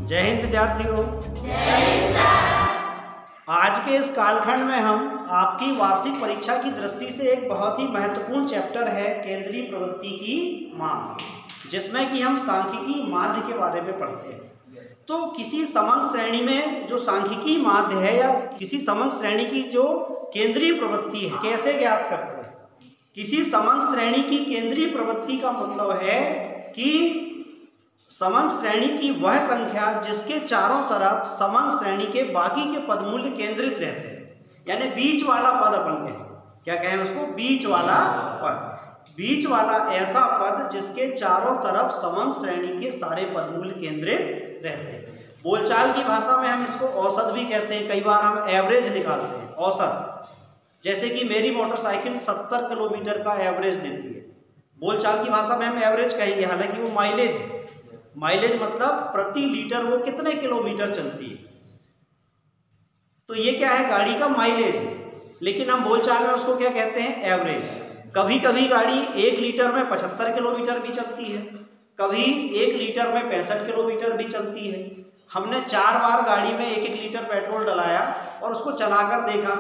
जय हिंद विद्यार्थियों। जय हिंद सर। आज के इस कालखंड में हम आपकी वार्षिक परीक्षा की दृष्टि से एक बहुत ही महत्वपूर्ण चैप्टर है केंद्रीय प्रवृत्ति की माप, जिसमें कि हम सांख्यिकी माध्य के बारे में पढ़ते हैं। तो किसी समंक श्रेणी में जो सांख्यिकी माध्य है या किसी समंक श्रेणी की जो केंद्रीय प्रवृत्ति है, कैसे ज्ञात करते हैं? किसी समंक श्रेणी की केंद्रीय प्रवृत्ति का मतलब है कि समंक श्रेणी की वह संख्या जिसके चारों तरफ समंक श्रेणी के बाकी के पदमूल्य केंद्रित रहते हैं, यानी बीच वाला पद अपन कहें। क्या कहें उसको? बीच वाला पद। बीच वाला ऐसा पद जिसके चारों तरफ समंक श्रेणी के सारे पदमूल्य केंद्रित रहते हैं। बोलचाल की भाषा में हम इसको औसत भी कहते हैं। कई बार हम एवरेज निकालते हैं, औसत। जैसे कि मेरी मोटरसाइकिल 70 किलोमीटर का एवरेज देती है, बोलचाल की भाषा में हम एवरेज कहेंगे, हालांकि वो माइलेज है। माइलेज मतलब प्रति लीटर वो कितने किलोमीटर चलती है, तो ये क्या है? गाड़ी का माइलेज है। लेकिन हम बोलचाल में उसको क्या कहते हैं? एवरेज। कभी कभी गाड़ी 1 लीटर में 75 किलोमीटर भी चलती है, कभी 1 लीटर में 65 किलोमीटर भी चलती है। हमने 4 बार गाड़ी में 1-1 लीटर पेट्रोल डलाया और उसको चलाकर देखा,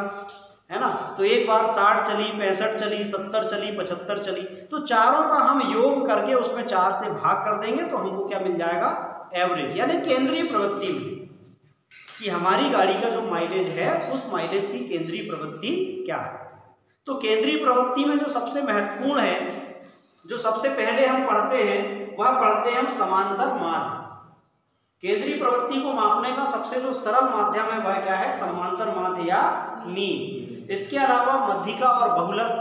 है ना, तो एक बार 60 चली, 65 चली, 70 चली, 75 चली। तो चारों का हम योग करके उसमें 4 से भाग कर देंगे तो हमको क्या मिल जाएगा? एवरेज, यानी केंद्रीय प्रवृत्ति मिली कि हमारी गाड़ी का जो माइलेज है उस माइलेज की केंद्रीय प्रवृत्ति क्या है। तो केंद्रीय प्रवृत्ति में जो सबसे महत्वपूर्ण है, जो सबसे पहले हम पढ़ते हैं, वह पढ़ते हैं हम समांतर माध्य। केंद्रीय प्रवृत्ति को मापने का सबसे जो सरल माध्यम है वह क्या है? समांतर माध्य या मीन। इसके अलावा मध्यिका और बहुलक,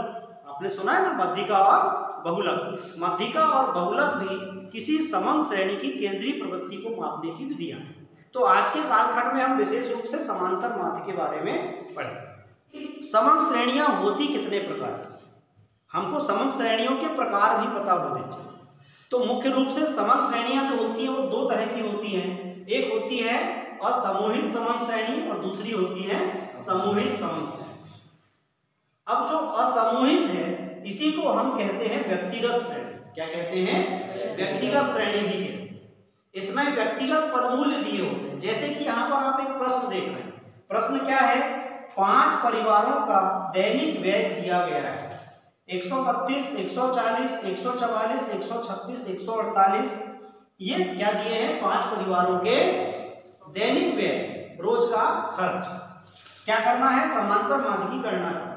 आपने सुना है ना, मध्यिका और बहुलक। मध्यिका और बहुलक भी किसी समंक श्रेणी की केंद्रीय प्रवृत्ति को मापने की विधियां हैं। तो आज के कालखंड में हम विशेष रूप से समांतर माध्य के बारे में पढ़ेंगे। समंक श्रेणियां होती कितने प्रकार की? हमको समंक श्रेणियों के प्रकार भी पता होने चाहिए। तो मुख्य रूप से समंक श्रेणियां जो होती हैं वो 2 तरह की होती हैं। एक होती है असमूहित समंक श्रेणी और दूसरी होती है समूहित समंक श्रेणी। अब जो असमूहित है इसी को हम कहते हैं व्यक्तिगत श्रेणी। क्या कहते हैं? व्यक्तिगत श्रेणी भी है। इसमें व्यक्तिगत पदमूल्य दिए होते हैं। जैसे कि यहाँ पर आप एक प्रश्न देख रहे हैं। प्रश्न क्या है? 5 परिवारों का दैनिक व्यय दिया गया है। 132, 140, 144, 136, 148, ये क्या दिए हैं? 5 परिवारों के दैनिक व्यय, रोज का खर्च। क्या करना है? समांतर माध्य की गणना करना।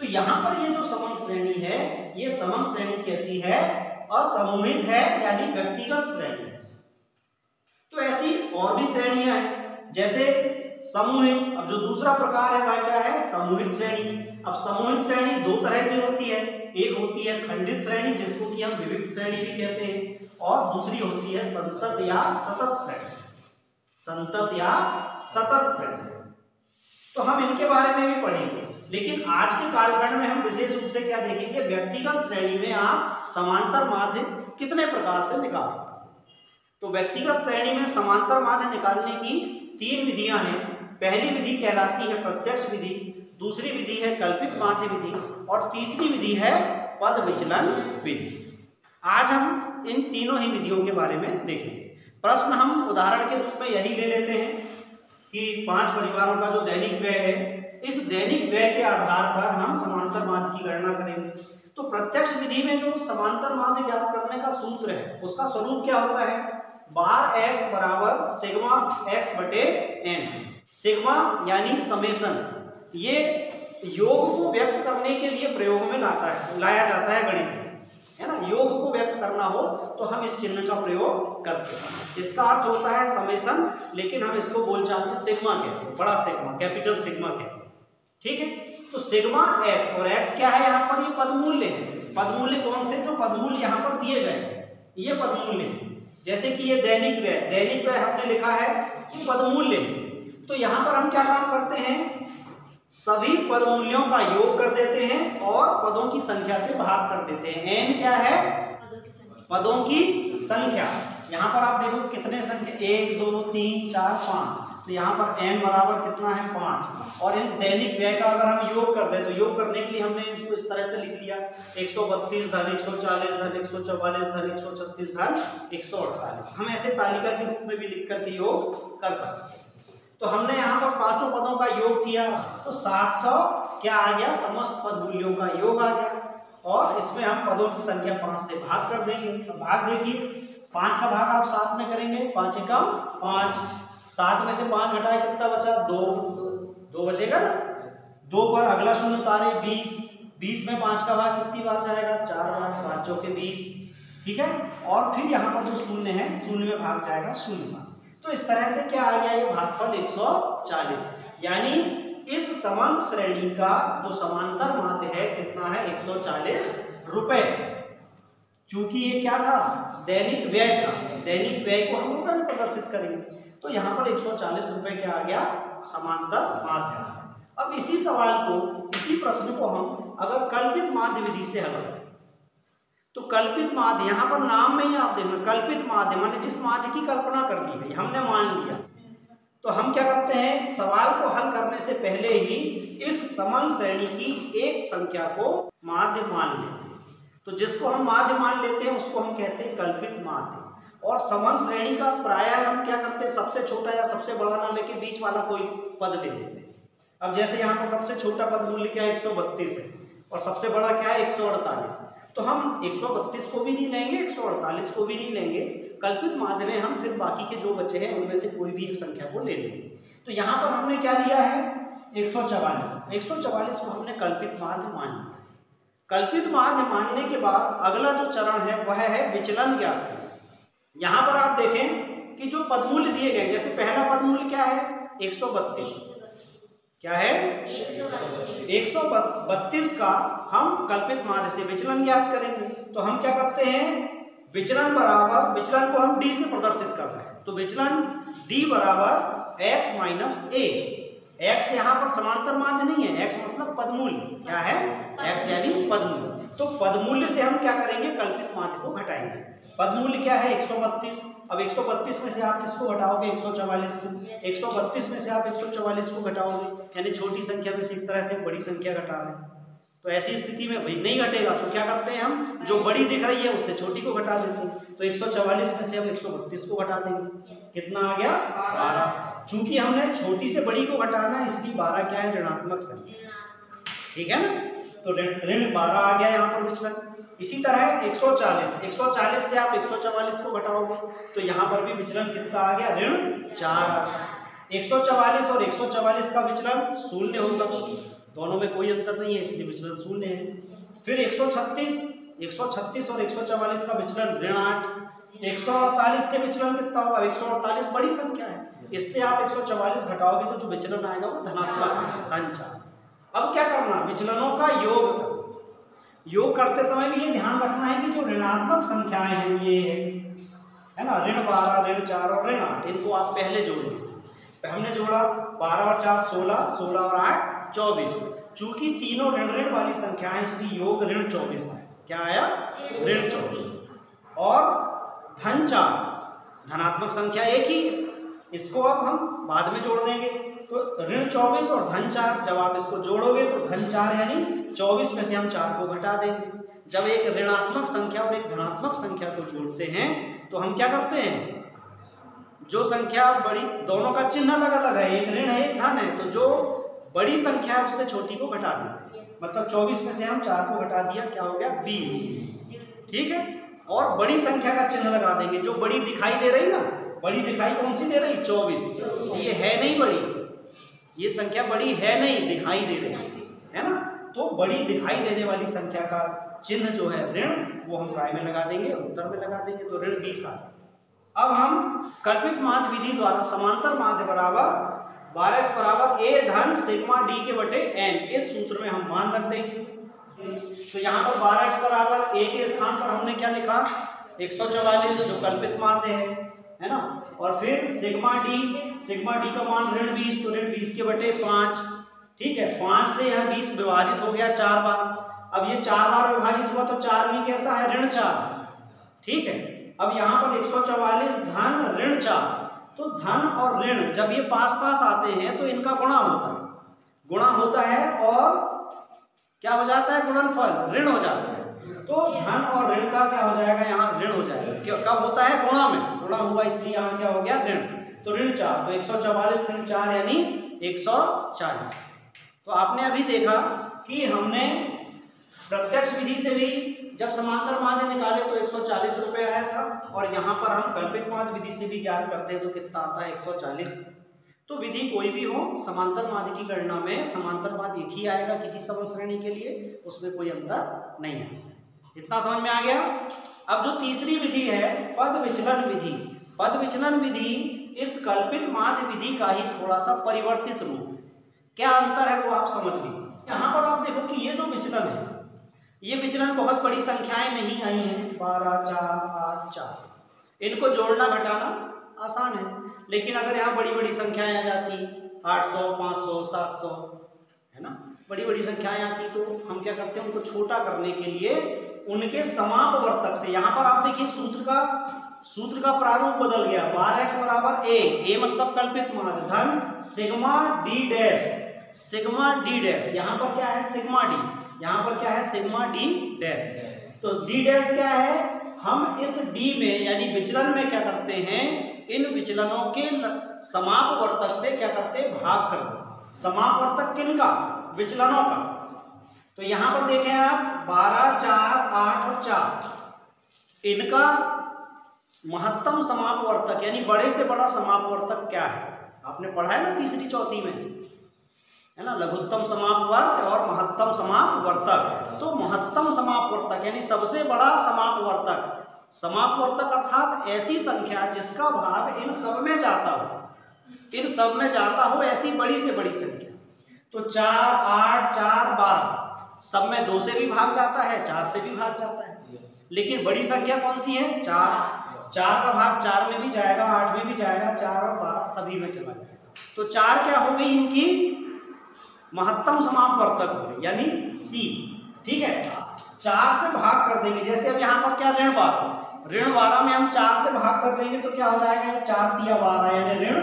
तो यहाँ पर ये जो समंक श्रेणी है, ये समंक श्रेणी कैसी है? असमूहित है, यानी व्यक्तिगत श्रेणी। तो ऐसी और भी श्रेणियां हैं, जैसे समूहित। अब जो दूसरा प्रकार है वह क्या है? समूहित श्रेणी। अब समूहित श्रेणी 2 तरह की होती है। एक होती है खंडित श्रेणी, जिसको कि हम विविक्त श्रेणी भी कहते हैं, और दूसरी होती है संतत या सतत श्रेणी। संतत या सतत श्रेणी। तो हम इनके बारे में भी पढ़ेंगे, लेकिन आज के कालखंड में हम विशेष रूप से क्या देखेंगे? व्यक्तिगत श्रेणी में आप समांतर माध्य कितने प्रकार से निकाल सकते हैं। तो व्यक्तिगत श्रेणी में समांतर माध्य निकालने की 3 विधियां हैं। पहली विधि कहलाती है प्रत्यक्ष विधि, दूसरी विधि है कल्पित माध्य विधि, और तीसरी विधि है पद विचलन विधि। आज हम इन तीनों ही विधियों के बारे में देखेंगे। प्रश्न हम उदाहरण के रूप में यही ले लेते हैं कि 5 परिवारों का जो दैनिक व्यय है, इस दैनिक व्यय के आधार पर हम समांतर माध्य की गणना करेंगे। तो प्रत्यक्ष विधि में जो समांतर माध्य ज्ञात करने का सूत्र है, उसका स्वरूप क्या होता है? बार x बराबर सिग्मा x बटे n। सिग्मा यानी समेशन, ये योग को व्यक्त करने के लिए प्रयोग में लाया जाता है गणित में, है ना। योग को व्यक्त करना हो तो हम इस चिन्ह का प्रयोग करते हैं। इसका अर्थ होता है समेशन, लेकिन हम इसको बोलचाल में सिग्मा कहते हैं, बड़ा सिग्मा, कैपिटल सिग्मा कहते हैं। ठीक है, तो सिग्मा x, और x क्या है? यहाँ पर ये पदमूल्य है। पदमूल्य कौन से? जो पदमूल्य यहाँ पर दिए गए हैं, ये पदमूल्य है। जैसे कि ये दैनिक व्यय, दैनिक व्यय हमने लिखा है कि पदमूल्य। तो यहाँ पर हम क्या काम करते हैं? सभी पदमूल्यों का योग कर देते हैं और पदों की संख्या से भाग कर देते हैं। n क्या है? पदों की संख्या। यहाँ पर आप देखो कितने संख्या, 1, 2, 3, 4, 5। तो यहाँ पर n बराबर कितना है 5। और इन दैनिक व्यय का अगर हम योग कर दें तो योग करने के लिए हमने इनको इस तरह से लिख लिया 132 धन 140 धन 144 धन 136 धन 148। हम ऐसे तालिका के रूप में भी लिख करके योग कर सकते हैं। तो हमने यहाँ पर पांचों पदों का योग किया तो 700 क्या आ गया, समस्त पद मूल्यों का योग आ गया। और इसमें हम पदों की संख्या 5 से भाग कर देंगे। तो भाग देखिए 5 का भाग आप 7 में करेंगे, 5 एकम 5, 7 में से 5 घटाए कितना बचा 2 बचेगा ना। 2 पर अगला शून्य उतारे 20 में 5 का भाग कितनी बार जाएगा 4 बार, 5 चौके 20, ठीक है। और फिर यहाँ पर जो शून्य है शून्य में भाग जाएगा 0 बार। तो इस तरह से क्या आ गया ये भागफल 140, यानी इस समान श्रेणी का जो समांतर माध्य है कितना है 140 रुपए। चूंकि ये क्या था दैनिक व्यय का, दैनिक व्यय को हम रुपए में प्रदर्शित करेंगे तो यहाँ पर 140 रुपए क्या आ गया समांतर माध्य। अब इसी सवाल को, इसी प्रश्न को हम अगर कल्पित माध्य विधि से हल करें तो कल्पित माध्य यहाँ पर नाम में ही आप देखना, कल्पित माध्य माने जिस माध्य की कल्पना कर ली गई, हमने मान लिया। तो हम क्या करते हैं, सवाल को हल करने से पहले ही इस समान श्रेणी की एक संख्या को माध्य मान लेते हैं। तो जिसको हम माध्य मान लेते हैं उसको हम कहते हैं कल्पित माध्य। और समान श्रेणी का प्रायः हम क्या करते हैं, सबसे छोटा या सबसे बड़ा ना लेके बीच वाला कोई पद ले लेते हैं। अब जैसे यहाँ पर सबसे छोटा पद मूल्य क्या है 132 है और सबसे बड़ा क्या है 148। तो हम 132 को भी नहीं लेंगे, 148 को भी नहीं लेंगे, कल्पित माध्य में हम फिर बाकी के जो बचे हैं उनमें से कोई भी एक संख्या को ले लेंगे। तो यहाँ पर हमने क्या लिया है 144 को हमने कल्पित माध्य मान लिया। कल्पित माध्य मानने के बाद अगला जो चरण है वह है विचलन ज्ञात करना। यहाँ पर आप देखें कि जो पदमूल्य दिए गए, जैसे पहला पदमूल्य क्या है 132, क्या है 132 का हम कल्पित माध्य से विचलन ज्ञात करेंगे। तो हम क्या करते हैं, विचलन बराबर, विचलन को हम d से प्रदर्शित कर रहे हैं तो विचलन d बराबर x माइनस a। x यहाँ पर समांतर माध्य नहीं है, x मतलब पदमूल्य, क्या है x यानी पदमूल्य। तो पदमूल्य से हम क्या करेंगे, कल्पित माध्य को घटाएंगे। पदमूल्य क्या है 132। अब 132 में से आप किसको घटाओगे 144 को, 132 में से आप 144 को घटाओगे, यानी छोटी संख्या में से एक तरह से बड़ी संख्या घटा रहे हैं। तो ऐसी स्थिति में भाई नहीं घटेगा तो क्या करते हैं हम, जो बड़ी दिख रही है उससे छोटी को घटा देते हैं। तो 144 में से हम 132 को घटा देंगे, कितना आ गया 12। चूंकि हमने छोटी से बड़ी को घटाना है इसलिए 12 क्या है ऋणात्मक संख्या, ठीक है ना। तो ऋण 12 आ गया यहाँ पर विचलन। इसी तरह 140 से आप 144 को घटाओगे तो यहाँ पर भी विचलन कितना आ गया ऋण 4। 144 और 144 का विचलन शून्य होगा, दोनों में कोई अंतर नहीं है इसलिए विचलन शून्य है। फिर 136 और 144 का विचलन ऋण 8। 148 के विचलन कितना होगा, 148 बड़ी संख्या है, इससे आप 144 घटाओगे तो जो विचलन आएगा वो धनात्मक धन 4। अब क्या करना, विचलनों का योग करना। योग करते समय भी ये ध्यान रखना है कि जो ऋणात्मक संख्याएं हैं ये है ना, ऋण 12, ऋण 4 और ऋण 8, इनको आप पहले जोड़ लीजिए। हमने जोड़ा 12 और 4 16, 16 और 8 24। चूंकि तीनों ऋण वाली संख्याएं इसलिए योग ऋण 24 है। क्या आया ऋण 24। और धन 4 धनात्मक संख्या एक ही है, इसको अब हम बाद में जोड़ देंगे। तो ऋण 24 और धन 4, जब आप इसको जोड़ोगे तो धन 4 यानी 24 में से हम 4 को घटा देंगे। जब एक ऋणात्मक संख्या और एक धनात्मक संख्या को जोड़ते हैं तो हम क्या करते हैं, जो संख्या बड़ी, दोनों का चिन्ह अलग अलग है, एक ऋण है एक धन है, तो जो बड़ी संख्या है उससे छोटी को घटा देते हैं। मतलब 24 में से हम 4 को घटा दिया, क्या हो गया 20, ठीक है। और बड़ी संख्या का चिन्ह लगा देंगे, जो बड़ी दिखाई दे रही ना, बड़ी दिखाई कौन सी दे रही 24, ये है नहीं बड़ी, ये संख्या बड़ी है नहीं, दिखाई दे रही है ना। तो बड़ी दिखाई देने वाली संख्या का चिन्ह जो है ऋण, वो हम काय में लगा देंगे, उत्तर में लगा देंगे, तो ऋण 20 आ गया। अब हम कल्पित माध्य विधि द्वारा समांतर माध्य बराबर 12x बराबर a धन सिग्मा d के बटे n, इस सूत्र में हम मान रख देंगे। तो यहाँ पर 12x बराबर a के स्थान पर हमने क्या लिखा 144 जो कल्पित माध्य है ना। और फिर सिग्मा d का मान ऋण 20, तो ऋण 20 के बटे 5, ठीक है। 5 से यह 20 विभाजित हो गया 4 बार। अब ये 4 बार विभाजित हुआ तो 4 भी कैसा है ऋण 4, ठीक है। अब यहाँ पर 144 धन ऋण 4, तो धन और ऋण जब ये पास पास आते हैं तो इनका गुणा होता है, गुणा होता है और क्या हो जाता है, गुणनफल ऋण हो जाता है। तो धन और ऋण का क्या हो जाएगा, यहाँ ऋण हो जाएगा। क्यों, कब होता है, गुणा में, गुणा हुआ इसलिए यहाँ क्या हो गया, ऋण। तो ऋण 4, तो 144 ऋण 4 यानी 140। तो आपने अभी देखा कि हमने प्रत्यक्ष विधि से भी जब समांतर माध्य निकाले तो 140 रुपये आया था, और यहाँ पर हम कल्पित माध्य विधि से भी ज्ञान करते हैं तो कितना आता है, 140। तो विधि कोई भी हो, समांतर माध्य की गणना में समांतर माध्य एक ही आएगा किसी समन श्रेणी के लिए, उसमें कोई अंतर नहीं है। इतना समझ में आ गया। अब जो तीसरी विधि है पद विचलन विधि, पद विचलन विधि इस कल्पित माध्य विधि का ही थोड़ा सा परिवर्तित रूप। क्या अंतर है वो आप समझ लीजिए। यहाँ पर आप देखो कि ये जो विचलन है, ये विचलन बहुत बड़ी संख्याएं नहीं आई हैं, 12, 4, 8, 4, इनको जोड़ना घटाना आसान है। लेकिन अगर यहाँ बड़ी बड़ी संख्याएं आ जाती, 800, 500, 700, है ना, बड़ी बड़ी संख्याएं आती, तो हम क्या करते हैं, उनको छोटा करने के लिए उनके समापवर्तक से, यहाँ पर आप देखिए सूत्र का प्रारूप बदल गया। 12x बराबर a मतलब कल्पित माध्य, धन sigma d dash, sigma d dash, यहाँ पर क्या है, सिग्मा d, यहाँ पर क्या है, सिग्मा d डैश। तो d डैश क्या है, हम इस d में यानी विचलन में क्या करते हैं, इन विचलनों के समापवर्तक से क्या करते हैं, भाग करते। समापवर्तक किनका, विचलनों का। तो यहां पर देखें आप 12, 4, 8 और 4, इनका महत्तम समापवर्तक यानी बड़े से बड़ा समापवर्तक क्या है, आपने पढ़ा है ना तीसरी चौथी में, है ना, लघुत्तम समापवर्त और महत्तम समापवर्तक। तो महत्तम समापवर्तक यानी सबसे बड़ा समापवर्तक, समापवर्तक अर्थात ऐसी संख्या जिसका भाग इन सब में जाता हो, इन सब में जाता हो, ऐसी बड़ी से बड़ी संख्या। तो 4, 8, 4, 12 सब में 2 से भी भाग जाता है, 4 से भी भाग जाता है, लेकिन बड़ी संख्या कौन सी है, 4। 4 का भाग 4 में भी जाएगा, 8 में भी जाएगा, 4 और 12 सभी में चला जाएगा। तो 4 क्या हो गई, इनकी महत्तम समापवर्तक हो गई यानी C, ठीक है। 4 से भाग कर देंगे, जैसे अब यहाँ पर क्या ऋण 12, ऋण 12 में हम 4 से भाग कर देंगे तो क्या हो जाएगा, 4 तिया 12 यानी ऋण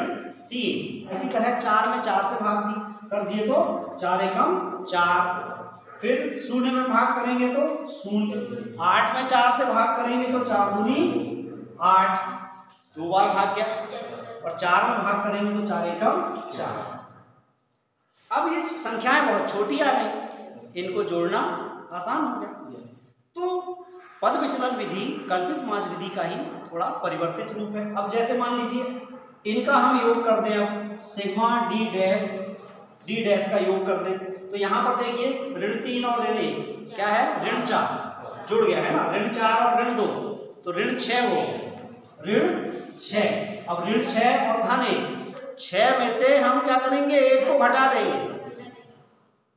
3। इसी तरह 4 में 4 से भाग कर दिए तो 4 एकम 4, फिर 0 में भाग करेंगे तो 0, 8 में 4 से भाग करेंगे तो 4 दूनी 8, 2 बार भाग गया, और 4 में भाग करेंगे तो 4 एकम 4। अब ये संख्याएं बहुत छोटी आ गई, इनको जोड़ना आसान हो गया। तो पद विचलन विधि कल्पित माध्य विधि का ही थोड़ा परिवर्तित रूप है। अब जैसे मान लीजिए इनका हम योग कर दें, अब सिग्मा d डैश का योग कर दें, तो यहाँ पर देखिए ऋण 3 और ऋण 1 क्या है, ऋण 4 जुड़ गया है ना, ऋण 4 और ऋण 2 तो ऋण 6 हो, ऋण 6। अब ऋण 6 और धन 1, 6 में से हम क्या करेंगे, 1 को घटा देंगे,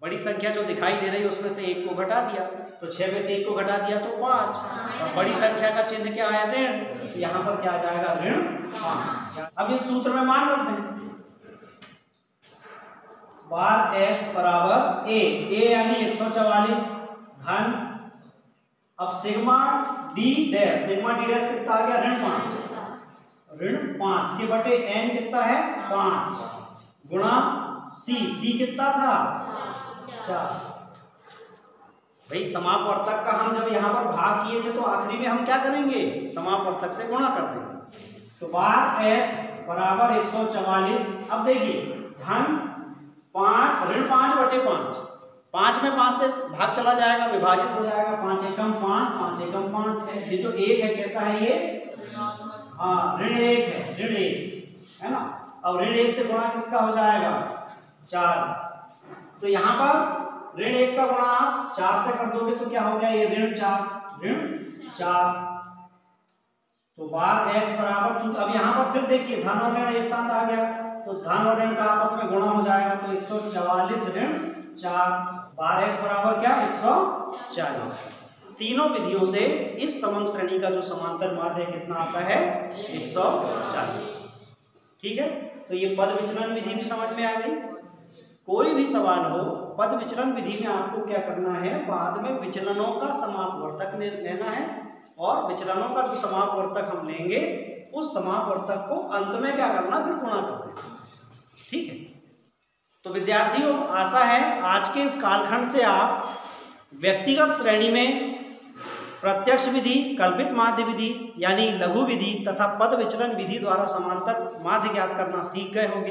बड़ी संख्या जो दिखाई दे रही है उसमें से 1 को घटा दिया, तो 6 में से 1 को घटा दिया तो 5, और बड़ी संख्या का चिन्ह क्या है, ऋण, तो यहाँ पर क्या आ जाएगा, ऋण 5। अब इस सूत्र में मान रखते हैं, बार x बराबर a यानी 144 धन, अब सिग्मा d डैश कितना आ गया, ऋण 5, ऋण 5 के बटे n कितना है 5 गुणा c कितना था 4। भाई समापवर्तक का हम जब यहाँ पर भाग किए थे तो आखिरी में हम क्या करेंगे, समापवर्तक से गुणा कर देंगे। तो बार x बराबर 144। अब देखिए धन 5 ऋण 5 बटे 5, 5 में 5 से भाग चला जाएगा, विभाजित हो जाएगा, 5 एकम 5, 5 एकम 5 है। ये जो 1 है कैसा है ये, हाँ ऋण 1 है, ऋण 1 है ना। अब ऋण 1 से गुणा किसका हो जाएगा, 4। तो यहाँ पर ऋण 1 का गुणा आप 4 से कर दोगे तो क्या हो गया, ये ऋण 4। तो बार x बराबर, अब यहाँ पर फिर देखिए धन और ऋण एक साथ आ गया, तो धन और ऋण का आपस में गुणा हो जाएगा, तो 144 ऋण 4, बार x बराबर क्या 140। तीनों विधियों से इस समन श्रेणी का जो समांतर माध्य है कितना आता है 140। ठीक है, तो ये पद विचलन विधि भी समझ में आ गई। कोई भी सवाल हो पद विचलन विधि में आपको क्या करना है, बाद में विचलनों का समापवर्तक लेना है और विचलनों का जो समापवर्तक हम लेंगे उस समापवर्तक को अंत में क्या करना, फिर गुणा कर देना। ठीक है, तो विद्यार्थियों आशा है आज के इस कालखंड से आप व्यक्तिगत श्रेणी में प्रत्यक्ष विधि, कल्पित माध्य विधि यानी लघु विधि तथा पद विचलन विधि द्वारा समांतर माध्य ज्ञात करना सीख गए होंगे।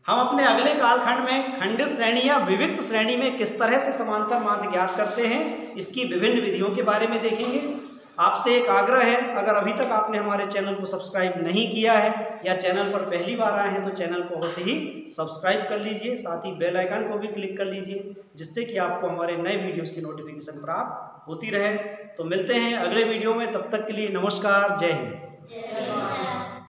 हम अपने अगले कालखंड में खंडित श्रेणी या विविक्त श्रेणी में किस तरह से समांतर माध्य ज्ञात करते हैं, इसकी विभिन्न विधियों के बारे में देखेंगे। आपसे एक आग्रह है, अगर अभी तक आपने हमारे चैनल को सब्सक्राइब नहीं किया है या चैनल पर पहली बार आए हैं तो चैनल को अवश्य ही सब्सक्राइब कर लीजिए, साथ ही बेल आइकन को भी क्लिक कर लीजिए, जिससे कि आपको हमारे नए वीडियोस की नोटिफिकेशन प्राप्त होती रहे। तो मिलते हैं अगले वीडियो में, तब तक के लिए नमस्कार, जय हिंद।